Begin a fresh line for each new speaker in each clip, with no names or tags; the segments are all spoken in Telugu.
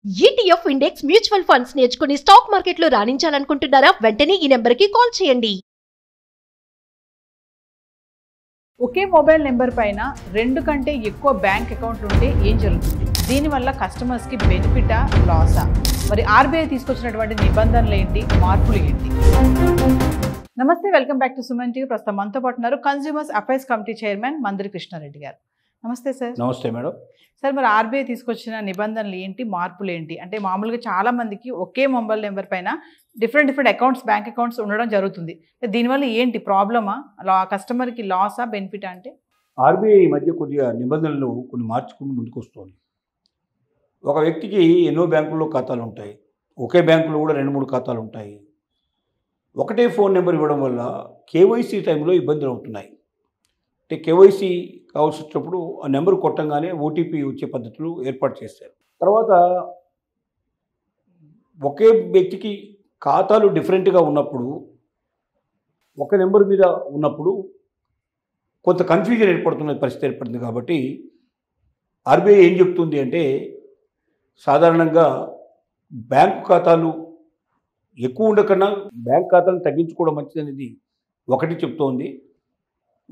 ETF ఇండెక్స్ మ్యూచువల్ ఫండ్స్ నేర్చుకుని స్టాక్ మార్కెట్లో రాణించాలనుకుంటున్నారా? వెంటనే ఈ నెంబర్కి కాల్ చేయండి.
ఒకే మొబైల్ నెంబర్ పైన 2 కంటే ఎక్కువ బ్యాంక్ అకౌంట్లు ఉంటే ఏం జరుగుతుంది? దీనివల్ల కస్టమర్స్కి బెనిఫిటా లాసా? మరి ఆర్బీఐ తీసుకొచ్చినటువంటి నిబంధనలు ఏంటి, మార్పులు ఏంటి? నమస్తే, welcome back to Suman TV. ప్రస్తుతం మనతో పాటు ఉన్నారు consumers affairs committee chairman Mandiri Krishnareddy గారు. నమస్తే సార్.
నమస్తే మేడం.
సార్, మరి ఆర్బీఐ తీసుకొచ్చిన నిబంధనలు ఏంటి, మార్పులు ఏంటి? అంటే మామూలుగా చాలా మందికి ఒకే మొబైల్ నెంబర్ పైన డిఫరెంట్ అకౌంట్స్, బ్యాంక్ అకౌంట్స్ ఉండడం జరుగుతుంది. దీనివల్ల ఏంటి ప్రాబ్లమా, కస్టమర్కి లాసా, బెనిఫిటా? అంటే
ఆర్బీఐ మధ్య కొద్దిగా నిబంధనలు కొన్ని మార్చుకుని ముందుకు వస్తుంది. ఒక వ్యక్తికి ఎన్నో బ్యాంకుల్లో ఖాతాలు ఉంటాయి, ఒకే బ్యాంకులో కూడా 2-3 ఖాతాలు ఉంటాయి. ఒకటే ఫోన్ నెంబర్ ఇవ్వడం వల్ల కేవైసీ టైంలో ఇబ్బందులు అవుతున్నాయి. అంటే కేవైసీ కావాల్సి వచ్చినప్పుడు ఆ నెంబర్ కొట్టంగానే ఓటీపీ వచ్చే పద్ధతులు ఏర్పాటు చేశారు. తర్వాత ఒకే వ్యక్తికి ఖాతాలు డిఫరెంట్గా ఉన్నప్పుడు, ఒక నెంబర్ మీద ఉన్నప్పుడు కొంత కన్ఫ్యూజన్ ఏర్పడుతున్న పరిస్థితి ఏర్పడింది. కాబట్టి ఆర్బీఐ ఏం చెప్తుంది అంటే, సాధారణంగా బ్యాంకు ఖాతాలు ఎక్కువ ఉండకన్నా బ్యాంక్ ఖాతాలను తగ్గించుకోవడం మంచిది అనేది ఒకటి చెప్తోంది.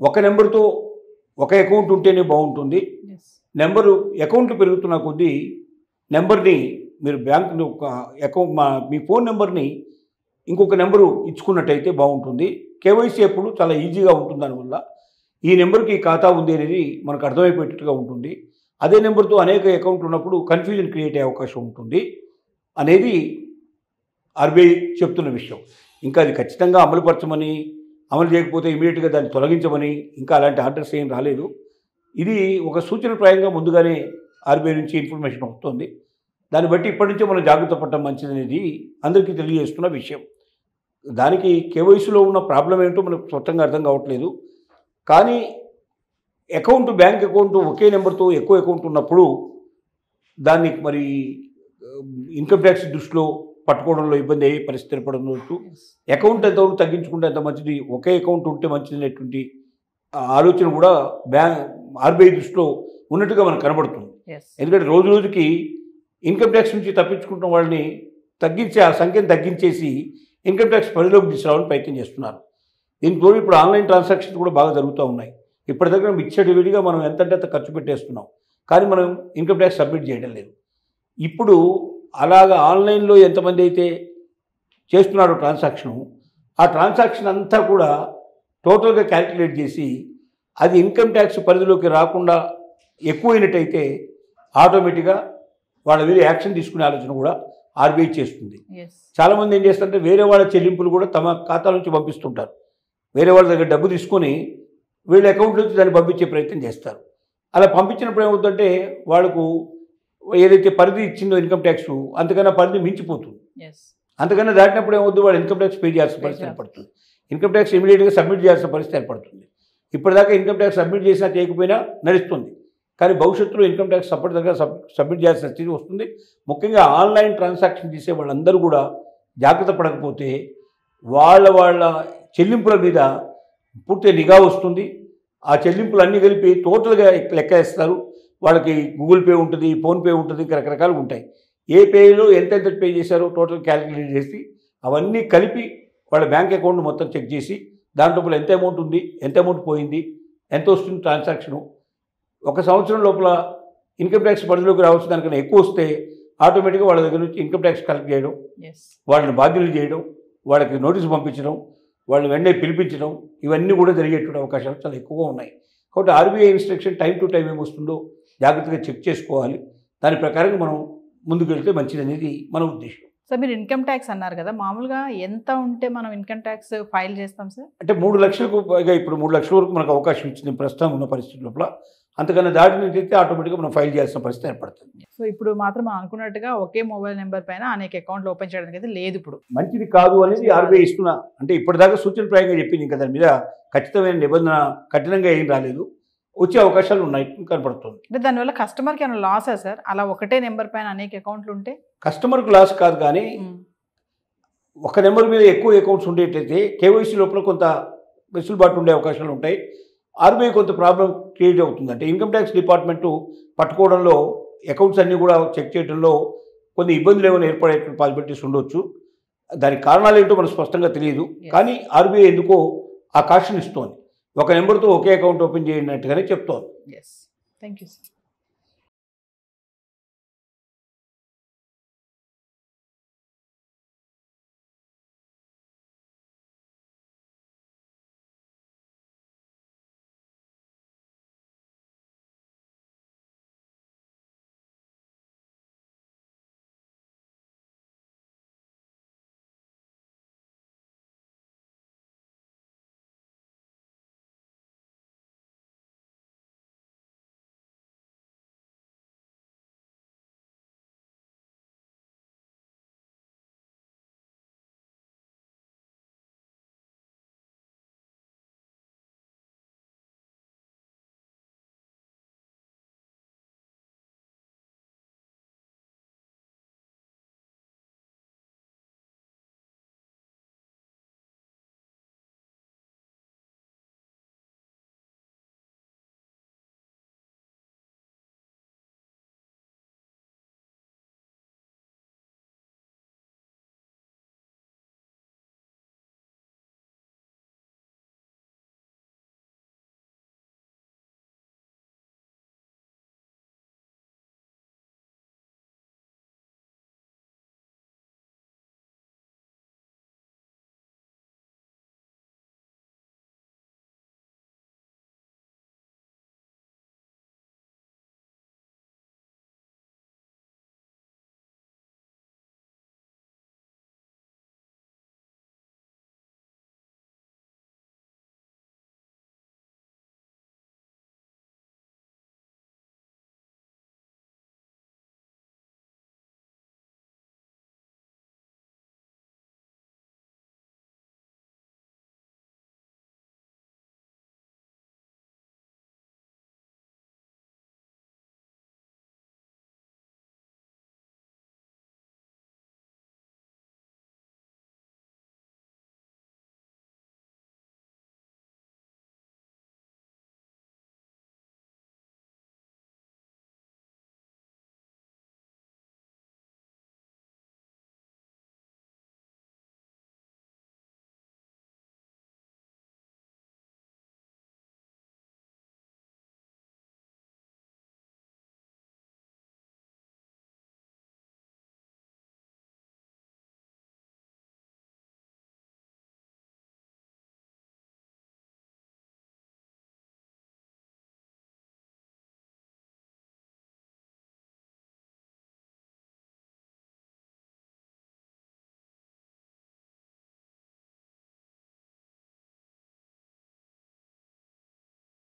ఒక నెంబర్తో ఒక అకౌంట్ ఉంటేనే బాగుంటుంది. అకౌంట్లు పెరుగుతున్న కొద్దీ నెంబర్ని మీరు బ్యాంకు అకౌంట్ మీ ఫోన్ నెంబర్ని ఇంకొక నెంబరు ఇచ్చుకున్నట్టయితే బాగుంటుంది. కేవైసీ అప్పుడు చాలా ఈజీగా ఉంటుంది. దానివల్ల ఈ నెంబర్కి ఖాతా ఉంది అనేది మనకు అర్థమైపోయేటట్టుగా ఉంటుంది. అదే నెంబర్తో అనేక అకౌంట్లు ఉన్నప్పుడు కన్ఫ్యూజన్ క్రియేట్ అయ్యే అవకాశం ఉంటుంది అనేది ఆర్బీఐ చెప్తున్న విషయం. ఇంకా అది ఖచ్చితంగా అమలుపరచమని, అమలు చేయకపోతే ఇమీడియట్గా దాన్ని తొలగించమని ఇంకా అలాంటి ఆర్డర్స్ ఏం రాలేదు. ఇది ఒక సూచనప్రాయంగా ముందుగానే ఆర్బీఐ నుంచి ఇన్ఫర్మేషన్ వస్తుంది. దాన్ని బట్టి ఇప్పటి నుంచే మనం జాగ్రత్త పడటం మంచిదనేది అందరికీ తెలియజేస్తున్న విషయం. దానికి కేవైసీలో ఉన్న ప్రాబ్లం ఏంటో మనకు స్పష్టంగా అర్థం కావట్లేదు. కానీ బ్యాంక్ అకౌంట్ ఒకే నెంబర్తో ఎక్కువ అకౌంట్ ఉన్నప్పుడు దాన్ని మరి ఇన్కమ్ ట్యాక్స్ దృష్టిలో పట్టుకోవడంలో ఇబ్బంది అయ్యే పరిస్థితి ఏర్పడవచ్చు. అకౌంట్ ఎంతవరకు తగ్గించుకుంటే ఎంత మంచిది, ఒకే అకౌంట్ ఉంటే మంచిది అనేటువంటి ఆలోచన కూడా ఆర్బీఐ దృష్టిలో ఉన్నట్టుగా మనకు కనబడుతుంది. ఎందుకంటే రోజు రోజుకి ఇన్కమ్ ట్యాక్స్ నుంచి తప్పించుకుంటున్న వాళ్ళని తగ్గించి, ఆ సంఖ్యను తగ్గించేసి ఇన్కమ్ ట్యాక్స్ పరిధిలోకి తీసుకురావాలని ప్రయత్నం చేస్తున్నారు. దీంతో ఇప్పుడు ఆన్లైన్ ట్రాన్సాక్షన్స్ కూడా బాగా జరుగుతూ ఉన్నాయి. ఇప్పటి దగ్గర విడిగా మనం ఎంతంటే అంత ఖర్చు పెట్టేస్తున్నాం, కానీ మనం ఇన్కమ్ ట్యాక్స్ సబ్మిట్ చేయడం లేదు. ఇప్పుడు అలాగా ఆన్లైన్లో ఎంతమంది అయితే చేస్తున్నారో ఆ ట్రాన్సాక్షన్ అంతా కూడా టోటల్గా క్యాలిక్యులేట్ చేసి అది ఇన్కమ్ ట్యాక్స్ పరిధిలోకి రాకుండా ఎక్కువైనట్టయితే ఆటోమేటిక్గా వాళ్ళ మీద యాక్షన్ తీసుకునే ఆలోచన కూడా ఆర్బీఐ చేస్తుంది. చాలామంది ఏం చేస్తారంటే వేరే వాళ్ళ చెల్లింపులు కూడా తమ ఖాతా నుంచి పంపిస్తుంటారు. వేరే వాళ్ళ దగ్గర డబ్బు తీసుకొని వీళ్ళ అకౌంట్ నుంచి దాన్ని పంపించే ప్రయత్నం చేస్తారు. అలా పంపించినప్పుడు ఏమవుతుందంటే వాళ్ళకు ఏదైతే పరిధి ఇచ్చిందో ఇన్కమ్ ట్యాక్స్ అంతకన్నా పరిధి మించిపోతుంది. అంతకన్నా దాటినప్పుడు ఏమవుతుంది, వాళ్ళు ఇన్కమ్ ట్యాక్స్ పే చేయాల్సిన పరిస్థితి ఏర్పడుతుంది. ఇన్కమ్ ట్యాక్స్ ఇమీడియట్గా సబ్మిట్ చేయాల్సిన పరిస్థితి ఏర్పడుతుంది. ఇప్పటిదాకా ఇన్కమ్ ట్యాక్స్ సబ్మిట్ చేసినా చేయకపోయినా నడుస్తుంది, కానీ భవిష్యత్తులో ఇన్కమ్ ట్యాక్స్ దగ్గర సబ్మిట్ చేయాల్సిన స్థితి వస్తుంది. ముఖ్యంగా ఆన్లైన్ ట్రాన్సాక్షన్ చేసే వాళ్ళందరూ కూడా జాగ్రత్త పడకపోతే వాళ్ళ చెల్లింపుల మీద పూర్తి నిఘా వస్తుంది. ఆ చెల్లింపులు అన్నీ కలిపి టోటల్గా లెక్క వేస్తారు. వాళ్ళకి గూగుల్ పే ఉంటుంది, ఫోన్పే ఉంటుంది, ఇంకా రకరకాలు ఉంటాయి. ఏ పేలో ఎంతెంత పే చేశారో టోటల్ క్యాలిక్యులేట్ చేసి అవన్నీ కలిపి వాళ్ళ బ్యాంక్ అకౌంట్ మొత్తం చెక్ చేసి దాంట్లో ఎంత అమౌంట్ ఉంది, ఎంత అమౌంట్ పోయింది, ఎంత వస్తుంది ట్రాన్సాక్షను, 1 సంవత్సరం లోపల ఇన్కమ్ ట్యాక్స్ పరిధిలోకి రావాల్సిన దానికన్నా ఎక్కువ వస్తే ఆటోమేటిక్గా వాళ్ళ దగ్గర నుంచి ఇన్కమ్ ట్యాక్స్ కలెక్ట్ చేయడం, వాళ్ళని బాధ్యులు చేయడం, వాళ్ళకి నోటీసు పంపించడం, వాళ్ళని వెంటనే పిలిపించడం, ఇవన్నీ కూడా జరిగేటువంటి అవకాశాలు చాలా ఎక్కువగా ఉన్నాయి. కాబట్టి RBI instruction time to time ఏమొస్తుందో జాగ్రత్తగా చెక్ చేసుకోవాలి. దాని ప్రకారంగా మనం ముందుకు వెళ్తే మంచిది అనేది మన ఉద్దేశం.
సార్, మీరు ఇన్కమ్ ట్యాక్స్ అన్నారు కదా, మామూలుగా ఎంత ఉంటే మనం ఇన్కమ్ ట్యాక్స్ ఫైల్ చేస్తాం సార్?
అంటే 3 లక్షలకు పైగా, ఇప్పుడు 3 లక్షల వరకు మనకు అవకాశం ఇచ్చింది ప్రస్తుతం ఉన్న పరిస్థితి లోపల. అంతకన్నా దాటినట్టయితే ఆటోమేటిక్గా మనం ఫైల్ చేయాల్సిన పరిస్థితి ఏర్పడుతుంది.
సో ఇప్పుడు మాత్రం మనం అనుకున్నట్టుగా ఒకే మొబైల్ నెంబర్ పైన అనేక అకౌంట్లు ఓపెన్ చేయడానికి అయితే లేదు. ఇప్పుడు
మంచిది కాదు అనేది ఆర్బీఐ ఇస్తున్నా, అంటే ఇప్పటిదాకా సూచనప్రాయంగా చెప్పింది. ఇంకా దాని మీద ఖచ్చితమైన నిబంధన కఠినంగా ఏం రాలేదు. వచ్చే అవకాశాలు ఉన్నాయి కనపడుతుంది.
అంటే దానివల్ల కస్టమర్కి ఏమైనా లాసా సార్, అలా ఒకటే నెంబర్ పైన అనేక అకౌంట్లు ఉంటే?
కస్టమర్కి లాస్ కాదు, కానీ ఒక నెంబర్ మీద ఎక్కువ అకౌంట్స్ ఉండేటైతే కేవైసీ లోపల కొంత వెసులుబాటు ఉండే అవకాశాలు ఉంటాయి. ఆర్బీఐ కొంత ప్రాబ్లం క్రియేట్ అవుతుంది. అంటే ఇన్కమ్ ట్యాక్స్ డిపార్ట్మెంటు పట్టుకోవడంలో, అకౌంట్స్ అన్నీ కూడా చెక్ చేయడంలో కొన్ని ఇబ్బందులు ఏమైనా ఏర్పడే పాసిబిలిటీస్ ఉండొచ్చు. దానికి కారణాలు ఏంటో మనకు స్పష్టంగా తెలియదు. కానీ ఆర్బీఐ ఎందుకో ఆ కాషన్ ఇస్తోంది. ఒక నెంబర్తో ఒకే అకౌంట్ ఓపెన్ చేయనట్టుగానే చెప్తోంది.
Yes, thank you sir.